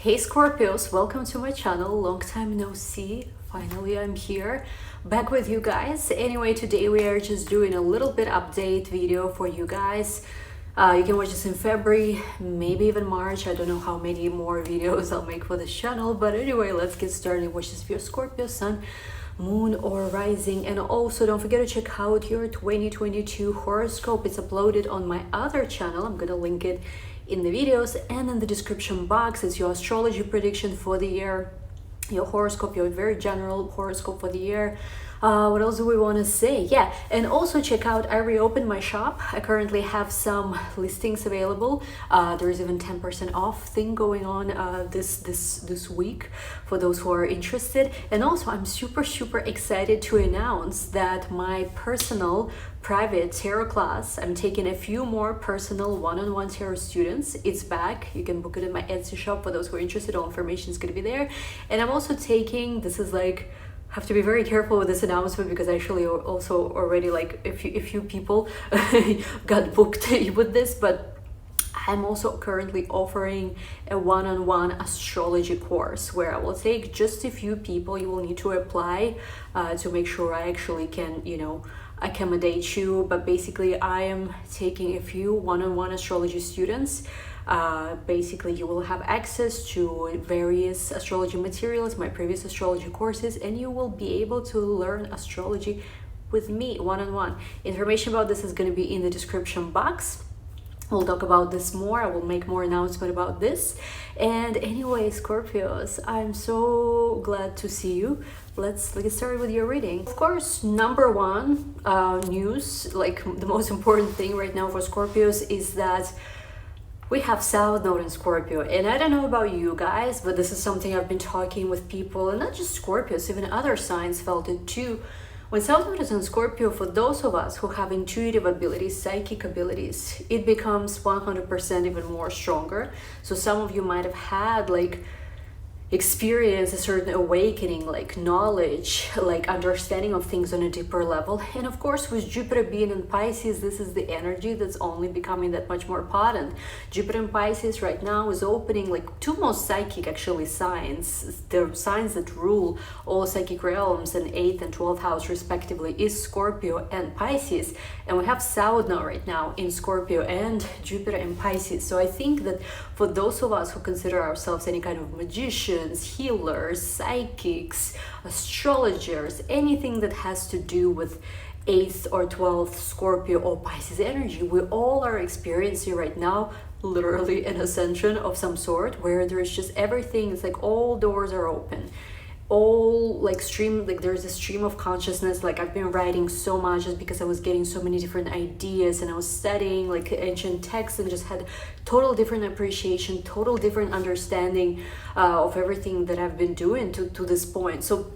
Hey Scorpios, welcome to my channel. Long time no see. Finally I'm here back with you guys. Anyway, today we are just doing a little bit update video for you guys. You can watch this in February, maybe even March. I don't know how many more videos I'll make for this channel, but anyway, let's get started. Watch this for your Scorpio sun, moon or rising. And also don't forget to check out your 2022 horoscope. It's uploaded on my other channel. I'm gonna link it in the videos and in the description box. It's your astrology prediction for the year, your horoscope, your very general horoscope for the year. What else do we want to say? Yeah, and also check out, I reopened my shop. I currently have some listings available. There is even 10% off thing going on this week for those who are interested. And also I'm super excited to announce that my personal private tarot class, I'm taking a few more personal one-on-one tarot students. It's back. You can book it in my Etsy shop for those who are interested. All information is going to be there. And I'm also taking, this is like, have to be very careful with this announcement because actually also already like a few people got booked with this, but I'm also currently offering a one-on-one astrology course where I will take just a few people. You will need to apply to make sure I actually can, you know, accommodate you. But basically I am taking a few one-on-one astrology students. Basically you will have access to various astrology materials, my previous astrology courses, and you will be able to learn astrology with me one-on-one. Information about this is going to be in the description box. We'll talk about this more. I will make more announcement about this. And anyway, Scorpios, I'm so glad to see you. Let's get started with your reading. Of course, number one news, like the most important thing right now for Scorpios is that we have South Node in Scorpio. And I don't know about you guys, but this is something I've been talking with people, and not just Scorpios, even other signs felt it too. When South Node is in Scorpio, for those of us who have intuitive abilities, psychic abilities, it becomes 100% even more stronger. So some of you might have had like experience a certain awakening, like knowledge, like understanding of things on a deeper level. And of course, with Jupiter being in Pisces, this is the energy that's only becoming that much more potent. Jupiter in Pisces right now is opening like two most psychic actually signs. The signs that rule all psychic realms in 8th and 12th house respectively is Scorpio and Pisces. And we have South Node right now in Scorpio and Jupiter in Pisces. So I think that for those of us who consider ourselves any kind of magician, healers, psychics, astrologers, anything that has to do with 8th or 12th Scorpio or Pisces energy, we all are experiencing right now literally an ascension of some sort where there's just everything, it's like all doors are open, all like there's a stream of consciousness. Like I've been writing so much just because I was getting so many different ideas, and I was studying like ancient texts and just had total different appreciation, total different understanding of everything that I've been doing to this point. So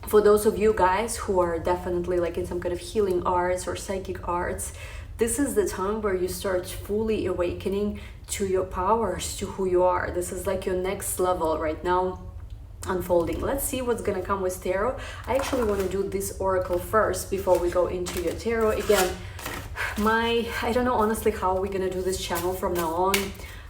for those of you guys who are definitely like in some kind of healing arts or psychic arts, this is the time where you start fully awakening to your powers, to who you are. This is like your next level right now unfolding. Let's see what's gonna come with tarot. I actually want to do this oracle first before we go into your tarot. Again, I don't know honestly how we're gonna do this channel from now on.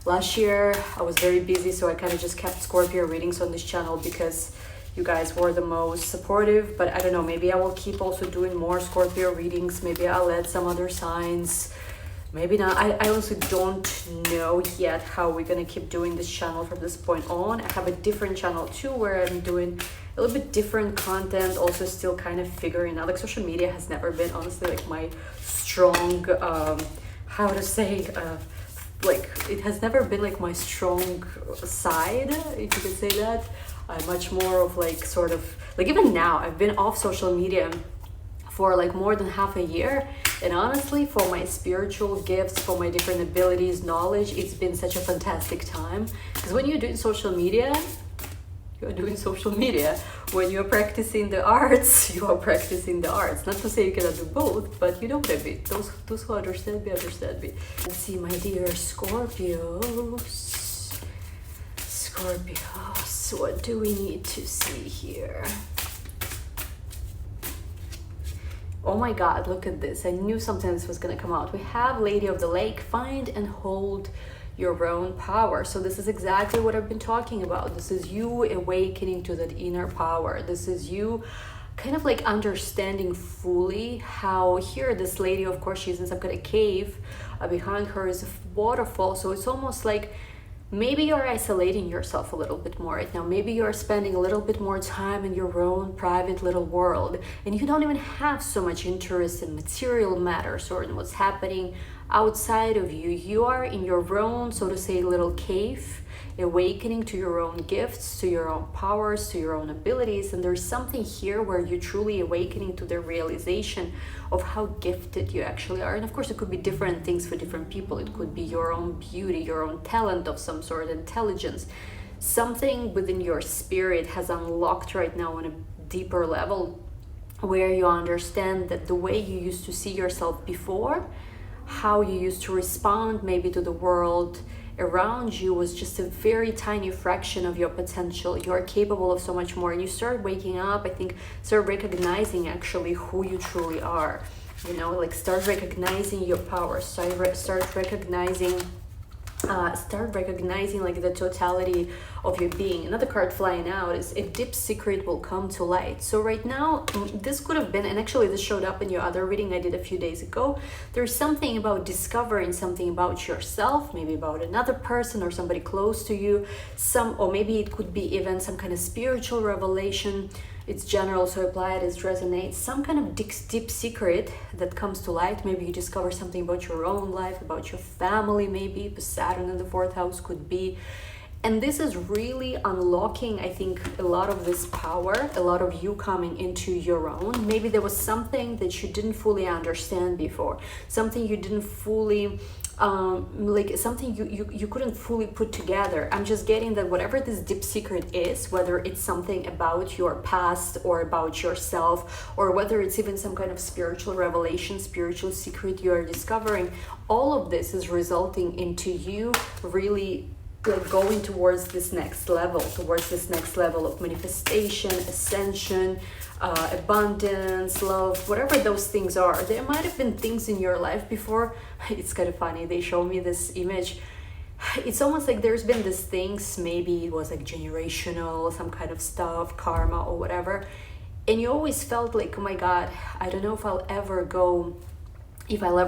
Last year I was very busy, so I kind of just kept Scorpio readings on this channel because you guys were the most supportive. But I don't know, maybe I will keep also doing more Scorpio readings. Maybe I'll add some other signs, maybe not. I also don't know yet how we're gonna keep doing this channel from this point on. I have a different channel too where I'm doing a little bit different content, also still kind of figuring out. Like social media has never been honestly like my strong how to say like it has never been like my strong side, if you could say that. I'm much more of like sort of like, even now I've been off social media for like more than half a year, and honestly for my spiritual gifts, for my different abilities, knowledge, it's been such a fantastic time. Because when you're doing social media, you're doing social media. When you're practicing the arts, you are practicing the arts. Not to say you cannot do both, but you know what I mean. Those who understand me, understand me. Let's see, my dear Scorpios. Scorpios, what do we need to see here? Oh my God, look at this. I knew something else was gonna come out. We have Lady of the Lake, find and hold your own power. So this is exactly what I've been talking about. This is you awakening to that inner power. This is you kind of like understanding fully how, here this lady, of course, she's in some kind of cave, behind her is a waterfall. So it's almost like maybe you're isolating yourself a little bit more right now. Maybe you're spending a little bit more time in your own private little world, and you don't even have so much interest in material matters or in what's happening outside of you. You are in your own, so to say, little cave, awakening to your own gifts, to your own powers, to your own abilities. And there's something here where you're truly awakening to the realization of how gifted you actually are. And of course, it could be different things for different people. It could be your own beauty, your own talent of some sort, intelligence. Something within your spirit has unlocked right now on a deeper level, where you understand that the way you used to see yourself before, how you used to respond maybe to the world around you, was just a very tiny fraction of your potential. You are capable of so much more, and you start waking up, I think, start recognizing actually who you truly are, you know, like start recognizing your power, start recognizing like the totality of your being. Another card flying out is a deep secret will come to light. So right now, this could have been, and actually this showed up in your other reading I did a few days ago, there's something about discovering something about yourself, maybe about another person or somebody close to you, or maybe it could be even some kind of spiritual revelation. It's general, so apply it as resonates. Some kind of deep secret that comes to light. Maybe you discover something about your own life, about your family, maybe Saturn in the 4th house could be. And this is really unlocking, I think, a lot of this power, a lot of you coming into your own. Maybe there was something that you didn't fully understand before, something you didn't fully like something you couldn't fully put together. I'm just getting that whatever this deep secret is, whether it's something about your past or about yourself, or whether it's even some kind of spiritual revelation, spiritual secret you are discovering, all of this is resulting into you really like going towards this next level, of manifestation, ascension, abundance, love, whatever those things are. There might have been things in your life before. It's kind of funny, they show me this image. It's almost like there's been these things, maybe it was like generational, some kind of stuff, karma or whatever, and you always felt like, oh my god, I don't know if I'll ever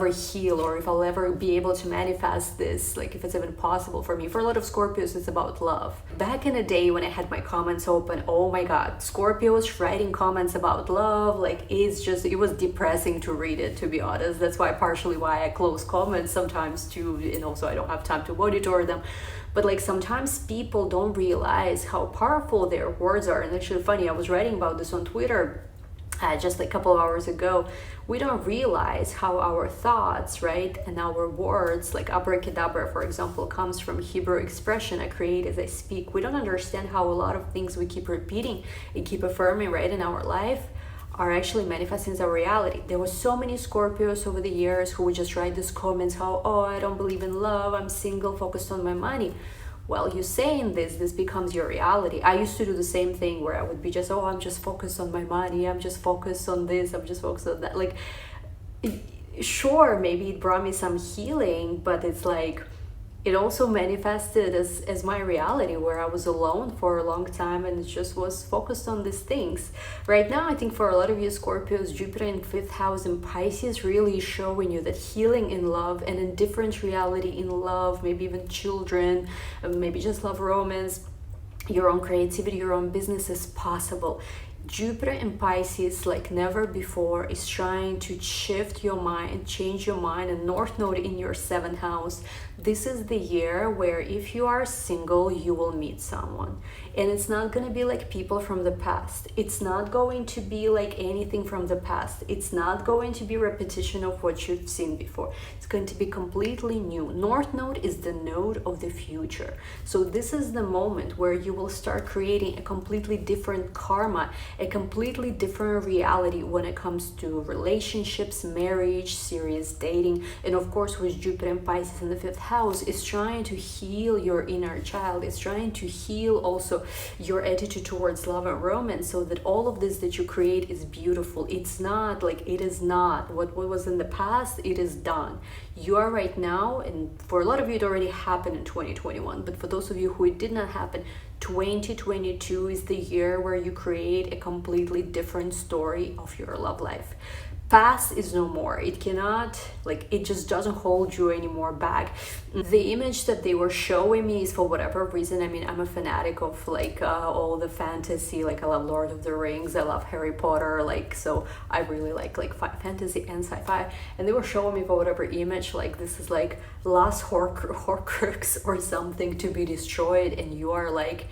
heal, or if I'll ever be able to manifest this, like if it's even possible for me. For a lot of Scorpios, it's about love. Back in the day when I had my comments open, oh my god, Scorpios writing comments about love, like it was depressing to read it, to be honest. That's partially why I close comments sometimes too, and also I don't have time to monitor them. But like sometimes people don't realize how powerful their words are. And actually funny, I was writing about this on Twitter just like a couple of hours ago. We don't realize how our thoughts, right, and our words, like abracadabra, for example, comes from Hebrew expression, I create as I speak. We don't understand how a lot of things we keep repeating and keep affirming, right, in our life are actually manifesting as a reality. There were so many Scorpios over the years who would just write these comments, how, oh, I don't believe in love, I'm single, focused on my money. Well, you saying this becomes your reality. I used to do the same thing where I would be just, oh, I'm just focused on my money, I'm just focused on this, I'm just focused on that. Like, sure, maybe it brought me some healing, but it's like, it also manifested as my reality, where I was alone for a long time and just was focused on these things. Right now, I think for a lot of you Scorpios, Jupiter in 5th house in Pisces really showing you that healing in love and in different reality in love, maybe even children, maybe just love, romance, your own creativity, your own business is possible. Jupiter in Pisces, like never before, is trying to shift your mind, change your mind, and North Node in your 7th house. This is the year where if you are single, you will meet someone. And it's not going to be like people from the past. It's not going to be like anything from the past. It's not going to be repetition of what you've seen before. It's going to be completely new. North Node is the node of the future. So this is the moment where you will start creating a completely different karma. a completely different reality when it comes to relationships, marriage, serious dating. And of course, with Jupiter and Pisces in the 5th house, is trying to heal your inner child. It's trying to heal also your attitude towards love and romance, so that all of this that you create is beautiful. It's not like, it is not what was in the past. It is done. You are right now, and for a lot of you it already happened in 2021, but for those of you who it did not happen, 2022 is the year where you create a completely different story of your love life. Past is no more. It cannot, like, it just doesn't hold you anymore back. The image that they were showing me is, for whatever reason, I mean, I'm a fanatic of like all the fantasy, like I love Lord of the Rings, I love Harry Potter, like, so I really like fantasy and sci-fi, and they were showing me, for whatever image, like this is like last Horcrux or something to be destroyed, and you are like,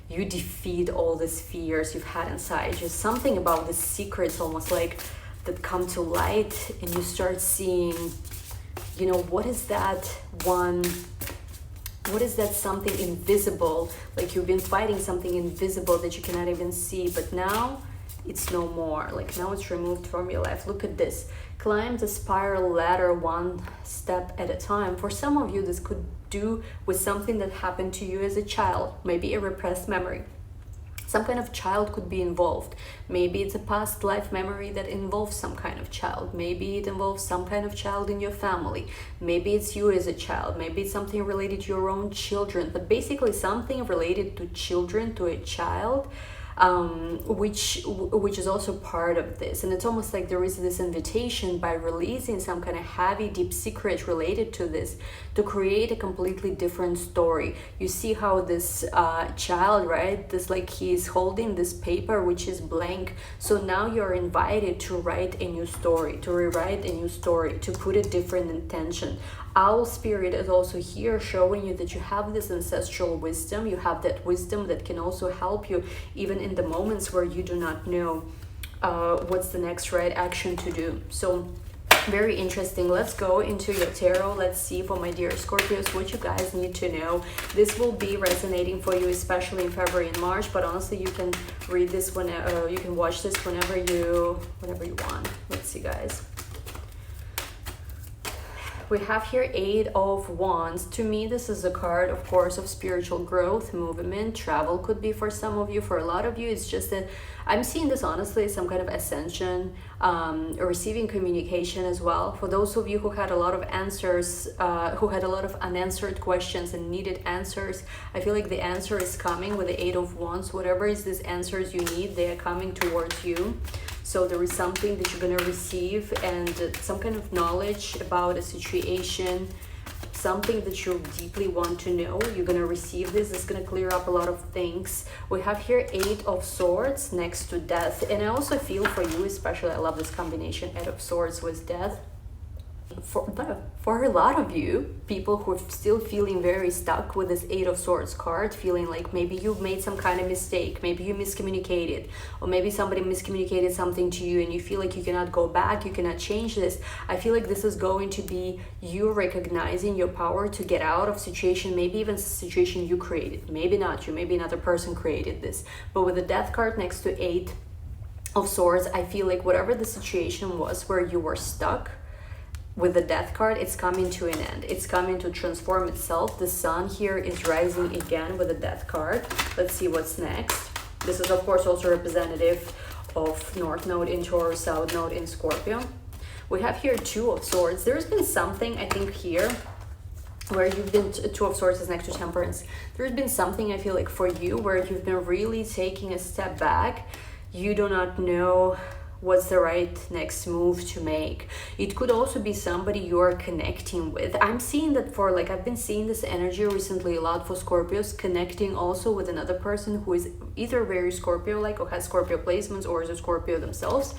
you defeat all these fears you've had inside. Just something about the secrets almost like that come to light, and you start seeing, you know, what is that something invisible, like you've been fighting something invisible that you cannot even see, but now it's no more. Like now it's removed from your life. Look at this. Climb the spiral ladder one step at a time. For some of you, this could do with something that happened to you as a child, maybe a repressed memory. Some kind of child could be involved. Maybe it's a past life memory that involves some kind of child. Maybe it involves some kind of child in your family. Maybe it's you as a child. Maybe it's something related to your own children. But basically something related to children, to a child, which is also part of this. And it's almost like there is this invitation, by releasing some kind of heavy deep secret related to this, to create a completely different story. You see how this child, right, this, like, he's holding this paper which is blank. So now you're invited to write a new story, to rewrite a new story, to put a different intention. Owl spirit is also here showing you that you have this ancestral wisdom. You have that wisdom that can also help you even in the moments where you do not know what's the next right action to do. So very interesting. Let's go into your tarot. Let's see, for my dear Scorpios, what you guys need to know. This will be resonating for you, especially in February and March, but honestly, you can read this whenever, you can watch this whenever you want. Let's see, guys. We have here 8 of Wands. To me, this is a card, of course, of spiritual growth, movement, travel could be for some of you. For a lot of you, it's just that I'm seeing this honestly as some kind of ascension, receiving communication as well. For those of you who had a lot of answers, who had a lot of unanswered questions and needed answers, I feel like the answer is coming with the 8 of Wands. Whatever is these answers you need, they are coming towards you. So there is something that you're going to receive, and some kind of knowledge about a situation, something that you deeply want to know. You're going to receive this. It's going to clear up a lot of things. We have here 8 of Swords next to Death. And I also feel for you, especially, I love this combination, 8 of Swords with Death. For a lot of you, people who are still feeling very stuck with this 8 of Swords card, feeling like maybe you've made some kind of mistake, maybe you miscommunicated, or maybe somebody miscommunicated something to you and you feel like you cannot go back, you cannot change this. I feel like this is going to be you recognizing your power to get out of situation, maybe even situation you created, maybe not you, maybe another person created this. But with the Death card next to 8 of Swords, I feel like whatever the situation was where you were stuck, with the Death card, it's coming to an end. It's coming to transform itself. The Sun here is rising again with the Death card. Let's see what's next. This is, of course, also representative of North Node in Taurus, South Node in Scorpio. We have here 2 of Swords. There's been something, I think, here where you've been, 2 of Swords is next to Temperance. There's been something, I feel like, for you where you've been really taking a step back. You do not know what's the right next move to make. It could also be somebody you're connecting with. I'm seeing that for, like, I've been seeing this energy recently a lot for Scorpios, connecting also with another person who is either very Scorpio-like or has Scorpio placements or is a Scorpio themselves.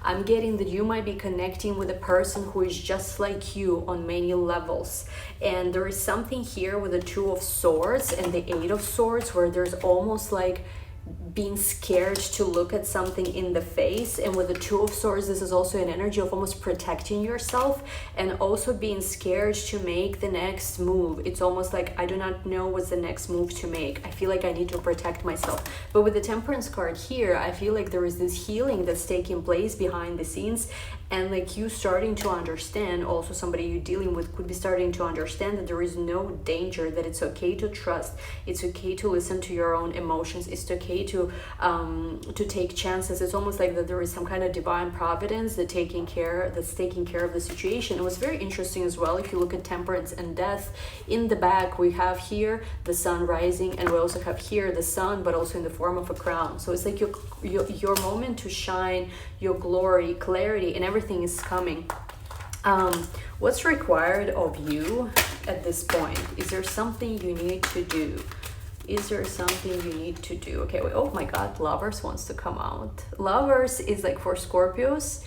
I'm getting that you might be connecting with a person who is just like you on many levels. And there is something here with the 2 of Swords and the 8 of Swords where there's almost like being scared to look at something in the face. And with the Two of Swords, this is also an energy of almost protecting yourself and also being scared to make the next move. It's almost like, I do not know what's the next move to make. I feel like I need to protect myself. But with the Temperance card here, I feel like there is this healing that's taking place behind the scenes, and like you starting to understand, also somebody you're dealing with could be starting to understand that there is no danger, that it's okay to trust, it's okay to listen to your own emotions, it's okay to take chances. It's almost like that there is some kind of divine providence that's taking care of the situation. It was very interesting as well. If you look at Temperance and Death, in the back we have here the sun rising, and we also have here the sun, but also in the form of a crown. So it's like your moment to shine, your glory, clarity, and everything is coming. What's required of you at this point? Is there something you need to do? Is there something you need to do? Okay, wait, oh my God, Lovers wants to come out. Lovers is like for Scorpios.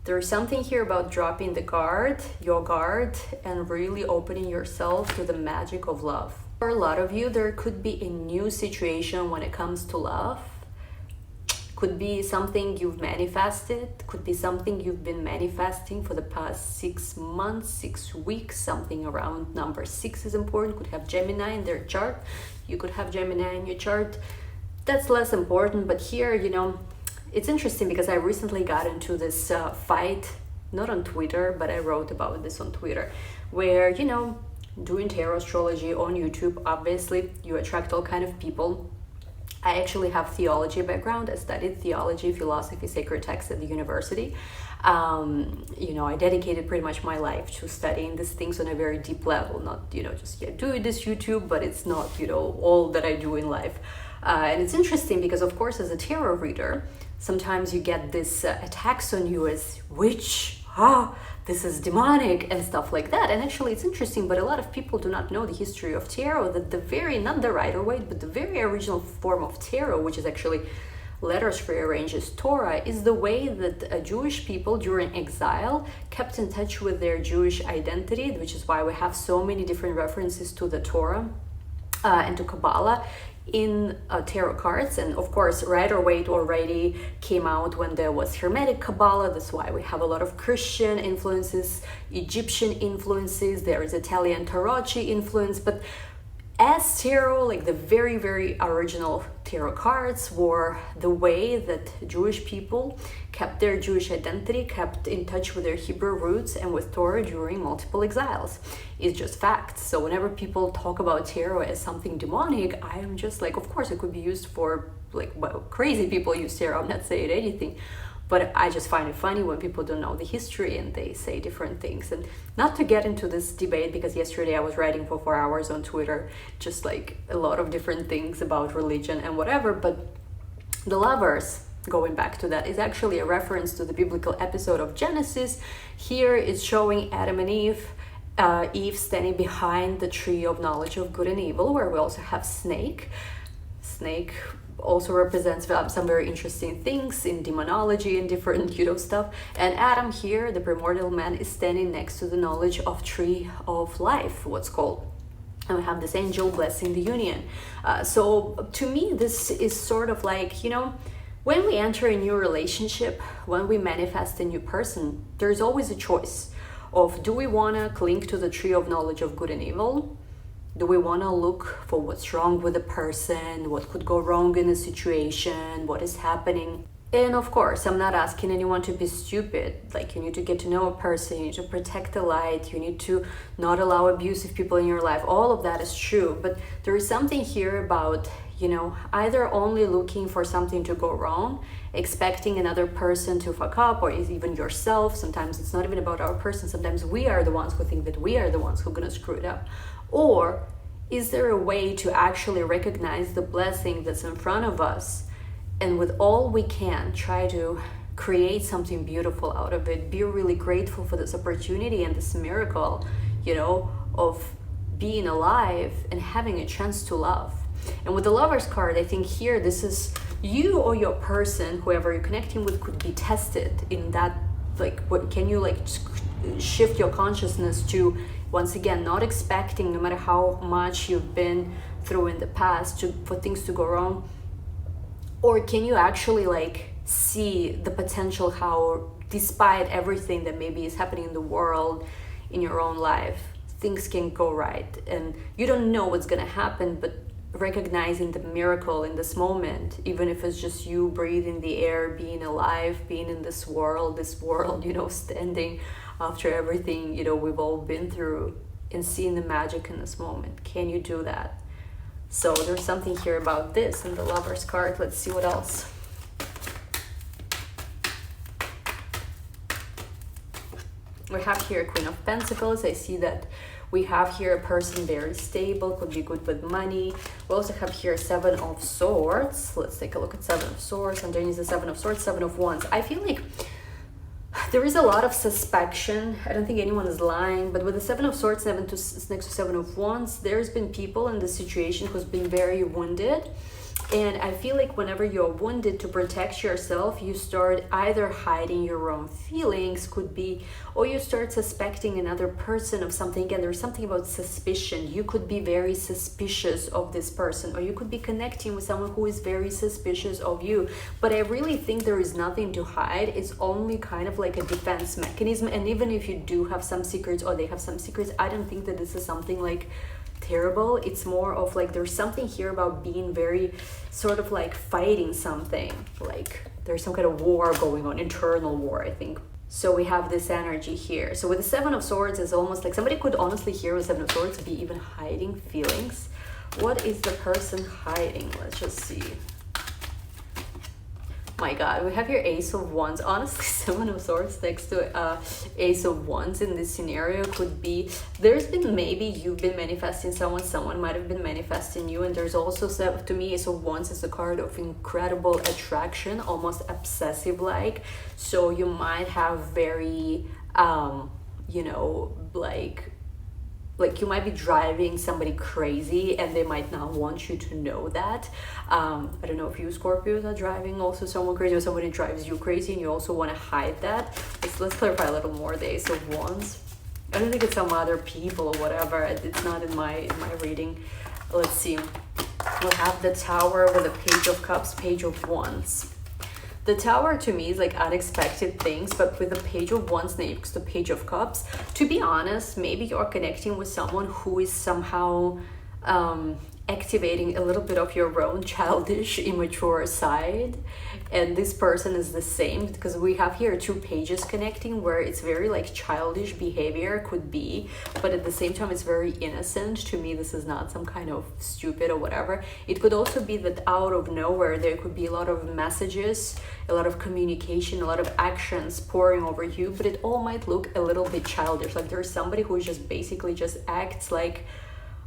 There's something here about dropping the guard, your guard, and really opening yourself to the magic of love. For a lot of you, there could be a new situation when it comes to love. Could be something you've manifested, could be something you've been manifesting for the past 6 months, 6 weeks. Something around number 6 is important. Could have Gemini in their chart. You could have Gemini in your chart. That's less important, but here, you know, it's interesting because I recently got into this fight, not on Twitter, but I wrote about this on Twitter, where, you know, doing tarot astrology on YouTube, obviously you attract all kind of people. I actually have theology background. I studied theology, philosophy, sacred texts at the university. You know, I dedicated pretty much my life to studying these things on a very deep level, not, you know, just doing this YouTube, but it's not, you know, all that I do in life. And it's interesting because, of course, as a tarot reader, sometimes you get this attacks on you as witch, this is demonic and stuff like that. And actually it's interesting, but a lot of people do not know the history of tarot, that the very, not the Rider-Waite, but the very original form of tarot, which is actually letters rearranged as Torah, is the way that Jewish people during exile kept in touch with their Jewish identity, which is why we have so many different references to the Torah and to Kabbalah in tarot cards. And of course, Rider-Waite already came out when there was Hermetic Kabbalah. That's why we have a lot of Christian influences, Egyptian influences, there is Italian Tarocchi influence. But as tarot, like the very, very original tarot cards, were the way that Jewish people kept their Jewish identity, kept in touch with their Hebrew roots and with Torah during multiple exiles. It's just facts. So whenever people talk about tarot as something demonic, I am just like, of course it could be used for, like, well, crazy people use tarot. I'm not saying anything. But I just find it funny when people don't know the history and they say different things. And not to get into this debate, because yesterday I was writing for 4 hours on Twitter, just like a lot of different things about religion and whatever. But the Lovers, going back to that, is actually a reference to the biblical episode of Genesis. Here it's showing Adam and Eve, Eve standing behind the tree of knowledge of good and evil, where we also have Snake. Snake also represents some very interesting things in demonology and different, you know, stuff. And Adam here, the primordial man, is standing next to the knowledge of tree of life, what's called. And we have this angel blessing the union. So to me, this is sort of like, you know, when we enter a new relationship, when we manifest a new person, there's always a choice of, do we want to cling to the tree of knowledge of good and evil? Do we want to look for what's wrong with the person, what could go wrong in a situation, what is happening? And of course, I'm not asking anyone to be stupid. Like, you need to get to know a person, you need to protect the light, you need to not allow abusive people in your life. All of that is true, but there is something here about, you know, either only looking for something to go wrong, expecting another person to fuck up, or even yourself. Sometimes it's not even about our person. Sometimes we are the ones who think that we are the ones who are gonna screw it up. Or is there a way to actually recognize the blessing that's in front of us, and with all we can try to create something beautiful out of it, be really grateful for this opportunity and this miracle, you know, of being alive and having a chance to love. And with the Lovers card, I think here, this is you or your person, whoever you're connecting with, could be tested in that, like, what can you, like, shift your consciousness to, once again, not expecting, no matter how much you've been through in the past, for things to go wrong. Or can you actually like see the potential how, despite everything that maybe is happening in the world, in your own life, things can go right, and you don't know what's gonna happen, but recognizing the miracle in this moment, even if it's just you breathing the air, being alive, being in this world, you know, standing after everything, you know, we've all been through, and seeing the magic in this moment. Can you do that? So there's something here about this in the Lover's card. Let's see what else. We have here Queen of Pentacles. I see that we have here a person very stable, could be good with money. We also have here Seven of Swords. Let's take a look at Seven of Swords. Underneath the Seven of Swords, Seven of Wands. I feel like there is a lot of suspicion. I don't think anyone is lying, but with the Seven of Swords next to Seven of Wands, there's been people in this situation who's been very wounded. And I feel like whenever you're wounded, to protect yourself, you start either hiding your own feelings, could be, or you start suspecting another person of something. Again, there's something about suspicion. You could be very suspicious of this person, or you could be connecting with someone who is very suspicious of you. But I really think there is nothing to hide. It's only kind of like a defense mechanism. And even if you do have some secrets, or they have some secrets, I don't think that this is something like terrible. It's more of like there's something here about being very sort of like fighting something, like there's some kind of war going on, internal war, I think. So we have this energy here. So with the Seven of Swords, is almost like somebody could honestly here with Seven of Swords be even hiding feelings. What is the person hiding? Let's just see. My God, we have here Ace of Wands. Honestly, Seven of Swords next to Ace of Wands in this scenario could be, there's been, maybe you've been manifesting someone might have been manifesting you. And there's also, to me, Ace of Wands is a card of incredible attraction, almost obsessive like. So you might have very you know, like you might be driving somebody crazy, and they might not want you to know that. I don't know if you Scorpios are driving also someone crazy, or somebody drives you crazy and you also want to hide that. Let's clarify a little more. The Ace of Wands, I don't think it's some other people or whatever. It's not in my reading. Let's see. We'll have the Tower with the Page of Cups, Page of Wands. The Tower to me is like unexpected things, but with the Page of Wands next to Page of Cups, to be honest, maybe you're connecting with someone who is somehow activating a little bit of your own childish, immature side. And this person is the same, because we have here two pages connecting where it's very like childish behavior could be, but at the same time it's very innocent. To me, this is not some kind of stupid or whatever. It could also be that out of nowhere there could be a lot of messages, a lot of communication, a lot of actions pouring over you, but it all might look a little bit childish. Like there's somebody who just basically just acts like,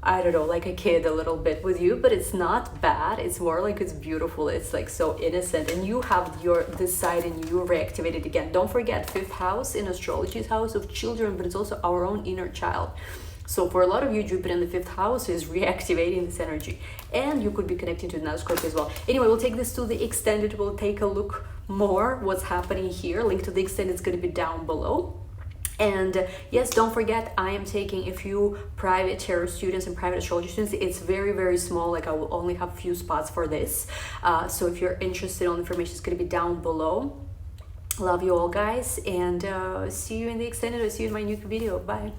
I don't know, like a kid a little bit with you, but it's not bad. It's more like it's beautiful. It's like so innocent, and you have this side and you reactivate it again. Don't forget, 5th house in astrology is house of children, but it's also our own inner child. So for a lot of you, Jupiter in the 5th house is reactivating this energy, and you could be connecting to another Scorpio as well. Anyway, we'll take this to the extended. We'll take a look more what's happening here. Link to the extended is going to be down below. And yes, don't forget, I am taking a few private tarot students and private astrology students. It's very, very small. Like I will only have a few spots for this. So if you're interested on information, it's going to be down below. Love you all, guys, and see you in the extended, or see you in my new video. Bye.